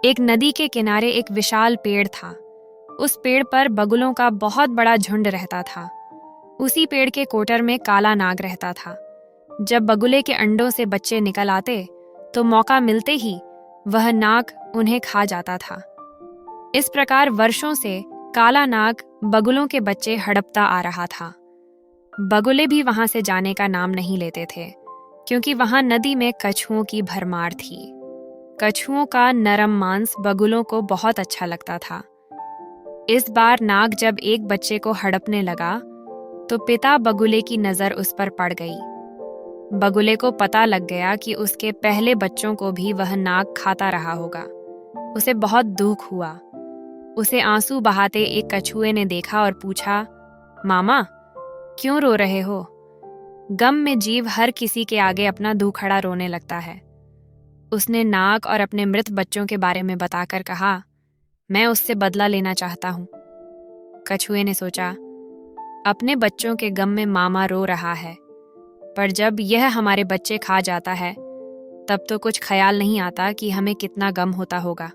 एक नदी के किनारे एक विशाल पेड़ था। उस पेड़ पर बगुलों का बहुत बड़ा झुंड रहता था। उसी पेड़ के कोटर में काला नाग रहता था। जब बगुले के अंडों से बच्चे निकल आते तो मौका मिलते ही वह नाग उन्हें खा जाता था। इस प्रकार वर्षों से काला नाग बगुलों के बच्चे हड़पता आ रहा था। बगुले भी वहां से जाने का नाम नहीं लेते थे, क्योंकि वहां नदी में कछुओं की भरमार थी। कछुओं का नरम मांस बगुलों को बहुत अच्छा लगता था। इस बार नाग जब एक बच्चे को हड़पने लगा तो पिता बगुले की नजर उस पर पड़ गई। बगुले को पता लग गया कि उसके पहले बच्चों को भी वह नाग खाता रहा होगा। उसे बहुत दुख हुआ। उसे आंसू बहाते एक कछुए ने देखा और पूछा, मामा, क्यों रो रहे हो? गम में जीव हर किसी के आगे अपना दुखड़ा रोने लगता है। उसने नाग और अपने मृत बच्चों के बारे में बताकर कहा, मैं उससे बदला लेना चाहता हूं। कछुए ने सोचा, अपने बच्चों के गम में मामा रो रहा है, पर जब यह हमारे बच्चे खा जाता है तब तो कुछ ख्याल नहीं आता कि हमें कितना गम होता होगा।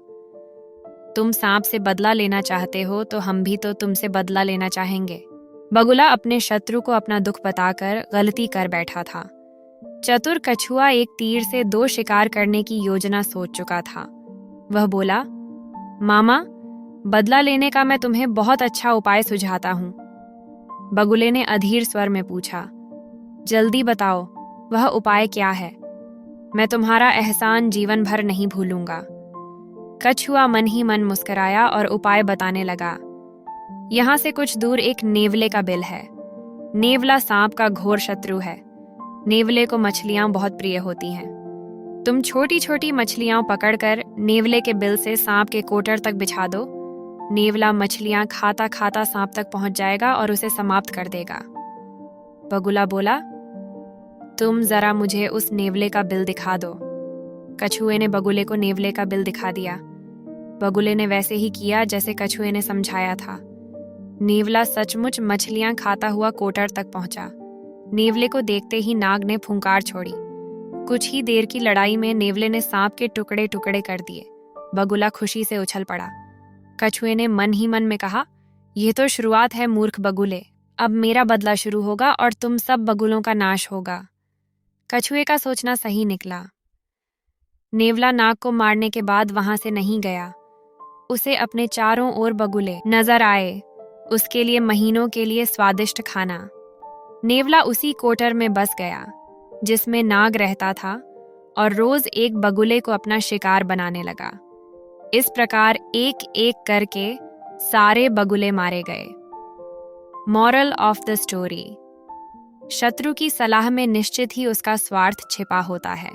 तुम सांप से बदला लेना चाहते हो तो हम भी तो तुमसे बदला लेना चाहेंगे। बगुला अपने शत्रु को अपना दुख बताकर गलती कर बैठा था। चतुर कछुआ एक तीर से 2 शिकार करने की योजना सोच चुका था। वह बोला, मामा, बदला लेने का मैं तुम्हें बहुत अच्छा उपाय सुझाता हूं। बगुले ने अधीर स्वर में पूछा, जल्दी बताओ, वह उपाय क्या है? मैं तुम्हारा एहसान जीवन भर नहीं भूलूंगा। कछुआ मन ही मन मुस्कुराया और उपाय बताने लगा। यहां से कुछ दूर एक नेवले का बिल है। नेवला सांप का घोर शत्रु है। नेवले को मछलियां बहुत प्रिय होती हैं। तुम छोटी छोटी मछलियां पकड़कर नेवले के बिल से सांप के कोटर तक बिछा दो। नेवला मछलियां खाता खाता सांप तक पहुंच जाएगा और उसे समाप्त कर देगा। बगुला बोला, तुम जरा मुझे उस नेवले का बिल दिखा दो। कछुए ने बगुले को नेवले का बिल दिखा दिया। बगुले ने वैसे ही किया जैसे कछुए ने समझाया था। नेवला सचमुच मछलियां खाता हुआ कोटर तक पहुंचा। नेवले को देखते ही नाग ने फुंकार छोड़ी। कुछ ही देर की लड़ाई में नेवले ने सांप के टुकड़े टुकड़े कर दिए। बगुला खुशी से उछल पड़ा। कछुए ने मन ही मन में कहा, यह तो शुरुआत है मूर्ख बगुले। अब मेरा बदला शुरू होगा और तुम सब बगुलों का नाश होगा। कछुए का सोचना सही निकला। नेवला नाग को मारने के बाद वहां से नहीं गया। उसे अपने चारों ओर बगुले नजर आए। उसके लिए महीनों के लिए स्वादिष्ट खाना। नेवला उसी कोटर में बस गया जिसमें नाग रहता था और रोज एक बगुले को अपना शिकार बनाने लगा। इस प्रकार एक एक करके सारे बगुले मारे गए। मॉरल ऑफ द स्टोरी, शत्रु की सलाह में निश्चित ही उसका स्वार्थ छिपा होता है।